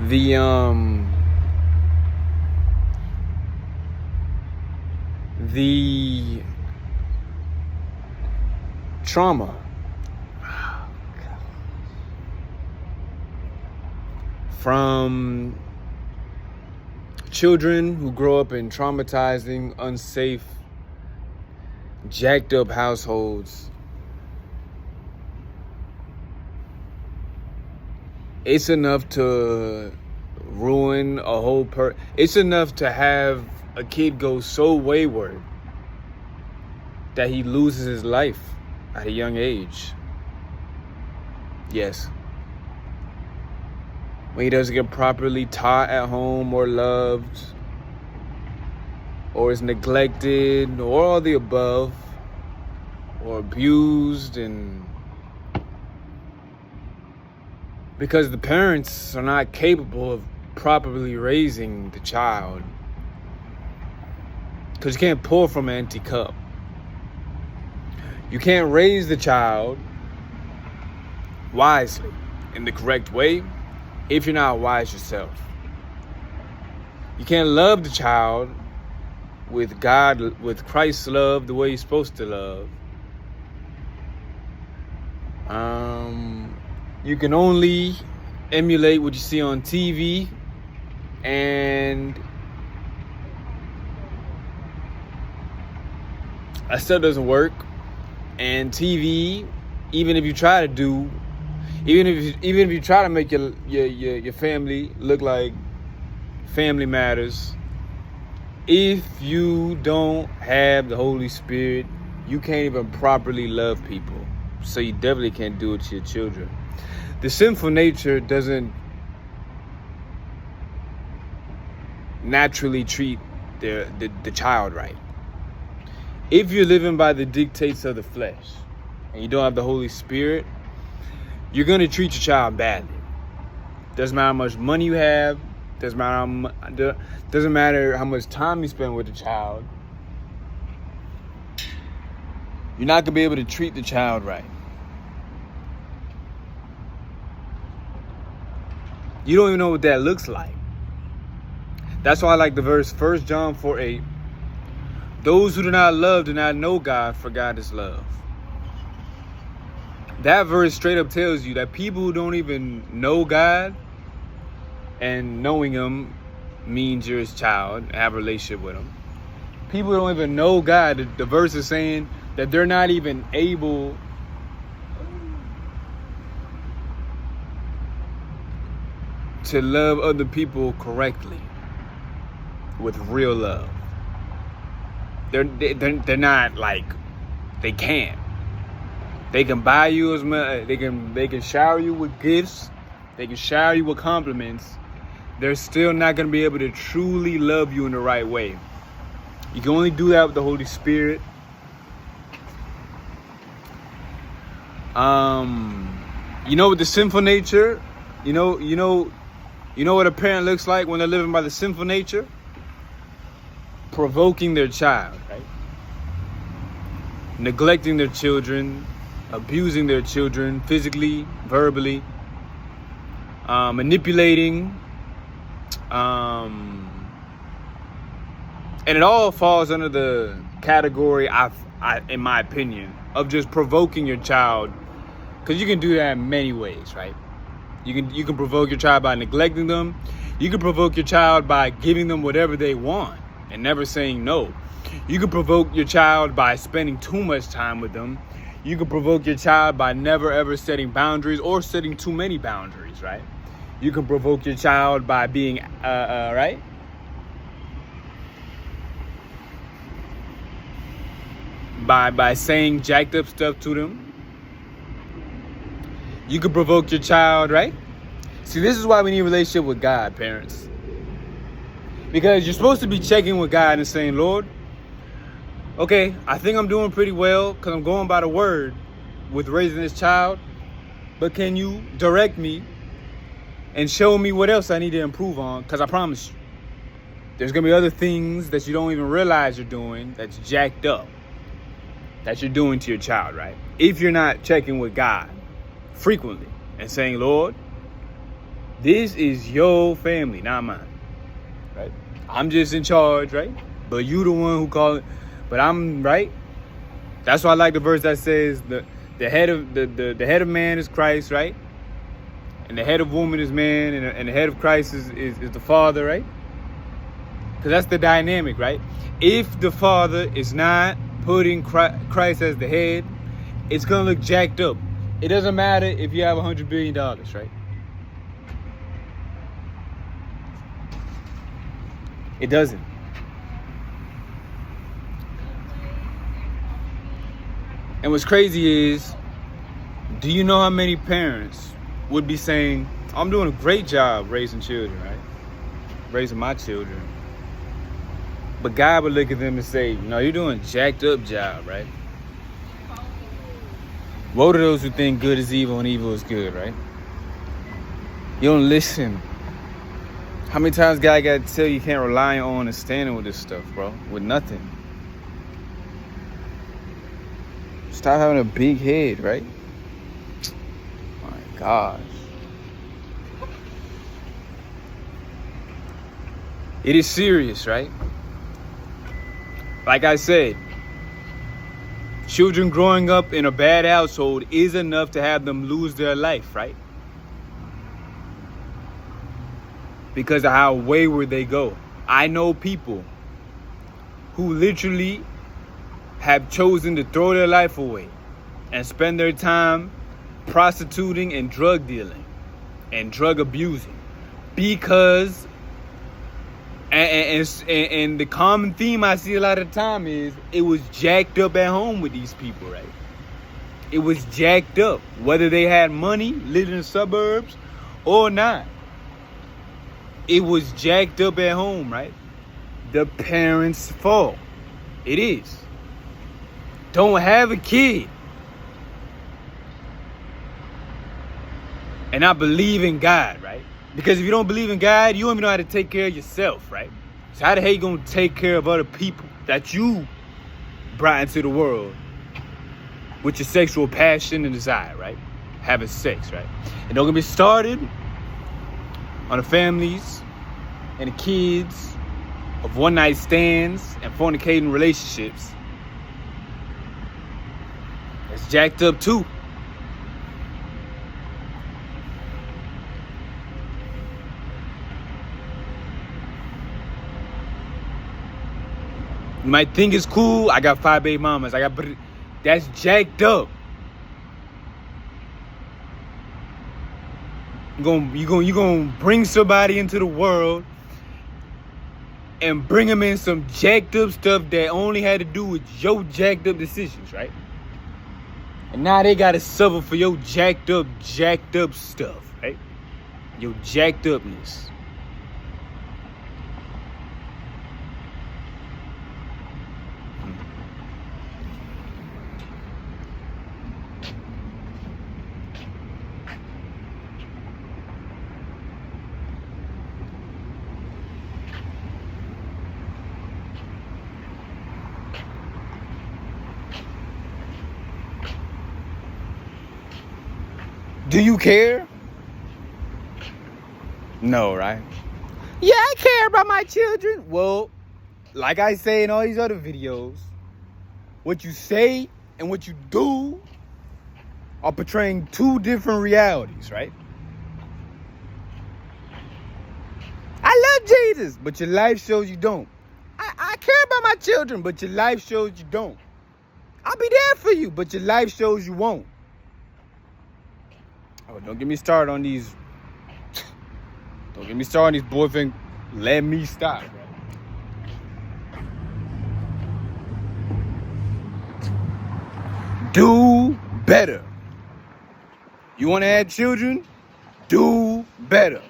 the the trauma from children who grow up in traumatizing, unsafe, jacked up households. It's enough to ruin a whole it's enough to have a kid go so wayward that he loses his life at a young age. Yes. When he doesn't get properly taught at home or loved, or is neglected, or all the above, or abused, and because the parents are not capable of properly raising the child. Because you can't pour from an empty cup. You can't raise the child wisely, in the correct way, if you're not wise yourself. You can't love the child with God, with Christ's love, the way you're supposed to love. You can only emulate what you see on TV, and that still doesn't work. And TV, even if you try to make your family look like Family Matters, if you don't have the Holy Spirit, you can't even properly love people. So you definitely can't do it to your children. The sinful nature doesn't naturally treat the child right. If you're living by the dictates of the flesh and you don't have the Holy Spirit, you're going to treat your child badly. Doesn't matter how much money you have. Doesn't matter how much time you spend with the child. You're not going to be able to treat the child right. You don't even know what that looks like. That's why I like the verse 1 John 4:8. Those who do not love do not know God, for God is love. That verse straight up tells you that people who don't even know God, and knowing Him means you're His child, and have a relationship with Him. People who don't even know God, the verse is saying that they're not even able to love other people correctly with real love. They're not like, they can't. They can buy you as much, they can shower you with gifts, they can shower you with compliments. They're still not going to be able to truly love you in the right way. You can only do that with the Holy Spirit. With the sinful nature, you know what a parent looks like when they're living by the sinful nature? Provoking their child, right? Neglecting their children, abusing their children physically, verbally, manipulating, and it all falls under the category, in my opinion, of just provoking your child, because you can do that in many ways, right? You can provoke your child by neglecting them. You can provoke your child by giving them whatever they want and never saying no. You can provoke your child by spending too much time with them. You can provoke your child by never ever setting boundaries or setting too many boundaries, right? You can provoke your child by being, right? By saying jacked up stuff to them. You can provoke your child, right? See, this is why we need a relationship with God, parents. Because you're supposed to be checking with God and saying, Lord, okay, I think I'm doing pretty well because I'm going by the word with raising this child. But can you direct me and show me what else I need to improve on? Because I promise you, there's going to be other things that you don't even realize you're doing that's jacked up, that you're doing to your child, right? If you're not checking with God frequently and saying, Lord, This is your family, not mine, right? I'm just in charge, right? But you the one who call it. But I'm right. That's why I like the verse that says the head of man is Christ, right? And the head of woman is man, and the head of Christ is the Father, right? Because that's the dynamic, right? If the Father is not putting Christ as the head, it's gonna look jacked up. It doesn't matter if you have $100 billion, right? It doesn't. And what's crazy is, do you know how many parents would be saying, I'm doing a great job raising children, right? Raising my children. But God would look at them and say, no, you're doing a jacked up job, right? Woe to those who think good is evil and evil is good, right? You don't listen. How many times God got to tell you can't rely on understanding with this stuff, bro? With nothing. Stop having a big head, right? My gosh. It is serious, right? Like I said, children growing up in a bad household is enough to have them lose their life, right? Because of how wayward they go. I know people who literally have chosen to throw their life away and spend their time prostituting and drug dealing and drug abusing because and the common theme I see a lot of the time is it was jacked up at home with these people, right? It was jacked up, whether they had money, lived in the suburbs or not. It was jacked up at home, right? The parents' fault. It is. Don't have a kid. And I believe in God, right? Because if you don't believe in God, you don't even know how to take care of yourself, right? So how the hell you gonna take care of other people that you brought into the world with your sexual passion and desire, right? Having sex, right? And don't get me started on the families and the kids of one-night stands and fornicating relationships. It's jacked up too. You might think it's cool. I got 5 baby mamas. That's jacked up. You gonna bring somebody into the world and bring them in some jacked up stuff that only had to do with your jacked up decisions, right? And now they gotta suffer for your jacked up stuff, right? Your jacked upness. Do you care? No, right? Yeah, I care about my children. Well, like I say in all these other videos, what you say and what you do are portraying 2 different realities, right? I love Jesus, but your life shows you don't. I care about my children, but your life shows you don't. I'll be there for you, but your life shows you won't. Oh, don't get me started on these. Don't get me started on these boyfriend. Let me stop, bro. Do better. You want to have children? Do better.